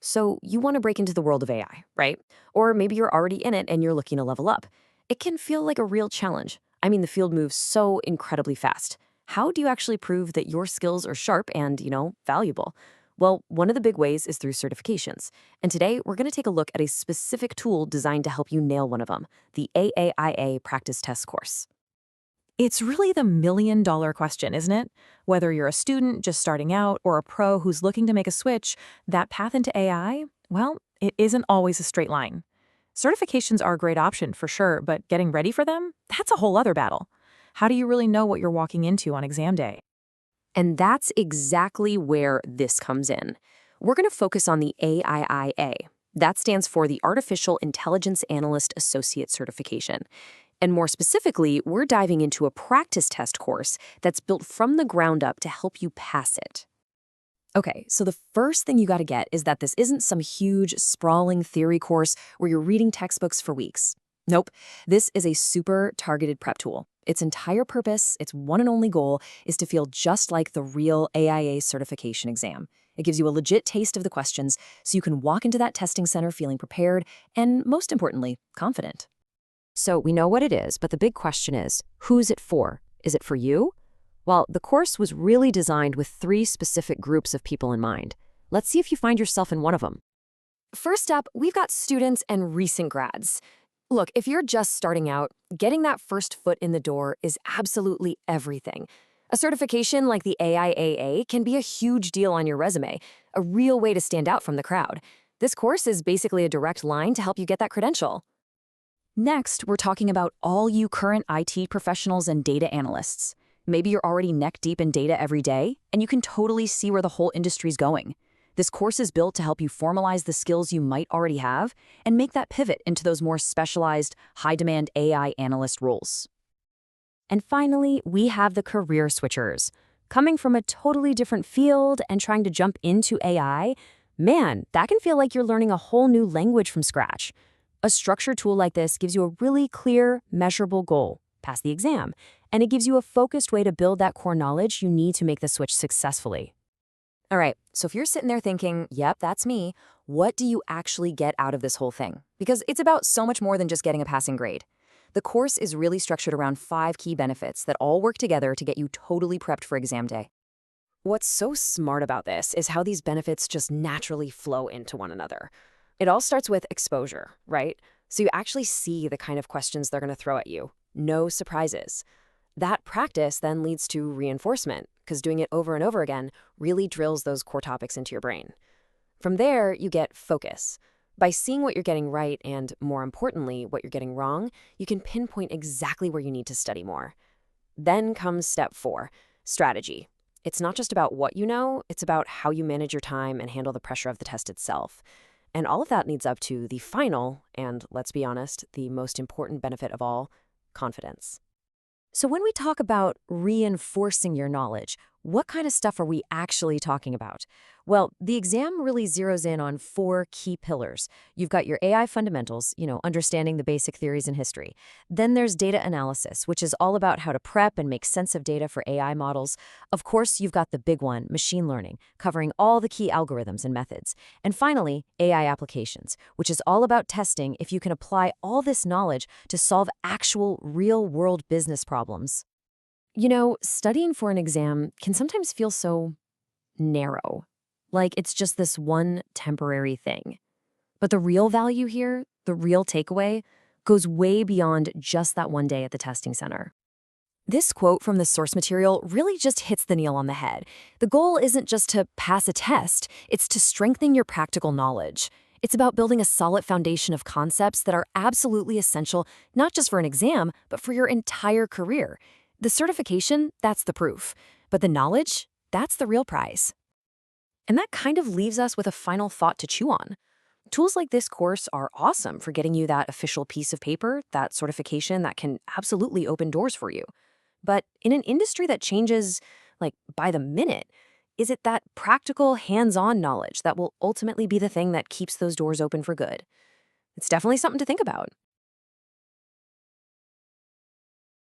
So you want to break into the world of AI, right? Or maybe you're already in it and you're looking to level up. It can feel like a real challenge. I mean, the field moves so incredibly fast. How do you actually prove that your skills are sharp and, valuable? Well, one of the big ways is through certifications. And today, we're going to take a look at a specific tool designed to help you nail one of them, the AAIA Practice Test course. It's really the million-dollar question, isn't it? Whether you're a student just starting out or a pro who's looking to make a switch, that path into AI, well, it isn't always a straight line. Certifications are a great option for sure, but getting ready for them, that's a whole other battle. How do you really know what you're walking into on exam day? And that's exactly where this comes in. We're going to focus on the AIIA. That stands for the Artificial Intelligence Analyst Associate Certification. And more specifically, we're diving into a practice test course that's built from the ground up to help you pass it. Okay, so the first thing you got to get is that this isn't some huge, sprawling theory course where you're reading textbooks for weeks. Nope, this is a super targeted prep tool. Its entire purpose, its one and only goal, is to feel just like the real AIA certification exam. It gives you a legit taste of the questions so you can walk into that testing center feeling prepared and, most importantly, confident. So we know what it is, but the big question is, who's it for? Is it for you? Well, the course was really designed with three specific groups of people in mind. Let's see if you find yourself in one of them. First up, we've got students and recent grads. Look, if you're just starting out, getting that first foot in the door is absolutely everything. A certification like the AIAA can be a huge deal on your resume, a real way to stand out from the crowd. This course is basically a direct line to help you get that credential. Next, we're talking about all you current IT professionals and data analysts. Maybe you're already neck deep in data every day, and you can totally see where the whole industry's going. This course is built to help you formalize the skills you might already have and make that pivot into those more specialized, high-demand AI analyst roles. And finally, we have the career switchers. Coming from a totally different field and trying to jump into AI, man, that can feel like you're learning a whole new language from scratch. A structured tool like this gives you a really clear, measurable goal, pass the exam, and it gives you a focused way to build that core knowledge you need to make the switch successfully. All right, so if you're sitting there thinking, yep, that's me, what do you actually get out of this whole thing? Because it's about so much more than just getting a passing grade. The course is really structured around 5 key benefits that all work together to get you totally prepped for exam day. What's so smart about this is how these benefits just naturally flow into one another. It all starts with exposure, right? So you actually see the kind of questions they're going to throw at you. No surprises. That practice then leads to reinforcement, because doing it over and over again really drills those core topics into your brain. From there, you get focus. By seeing what you're getting right and, more importantly, what you're getting wrong, you can pinpoint exactly where you need to study more. Then comes step 4, strategy. It's not just about what you know, it's about how you manage your time and handle the pressure of the test itself. And all of that leads up to the final, and let's be honest, the most important benefit of all, confidence. So when we talk about reinforcing your knowledge, what kind of stuff are we actually talking about? Well, the exam really zeroes in on 4 key pillars. You've got your AI fundamentals, understanding the basic theories in history. Then there's data analysis, which is all about how to prep and make sense of data for AI models. Of course, you've got the big one, machine learning, covering all the key algorithms and methods. And finally, AI applications, which is all about testing if you can apply all this knowledge to solve actual real-world business problems. Studying for an exam can sometimes feel so narrow, like it's just this one temporary thing. But the real value here, the real takeaway, goes way beyond just that one day at the testing center. This quote from the source material really just hits the nail on the head. The goal isn't just to pass a test, it's to strengthen your practical knowledge. It's about building a solid foundation of concepts that are absolutely essential, not just for an exam, but for your entire career. The certification, that's the proof. But the knowledge, that's the real prize. And that kind of leaves us with a final thought to chew on. Tools like this course are awesome for getting you that official piece of paper, that certification that can absolutely open doors for you. But in an industry that changes, by the minute, is it that practical, hands-on knowledge that will ultimately be the thing that keeps those doors open for good? It's definitely something to think about.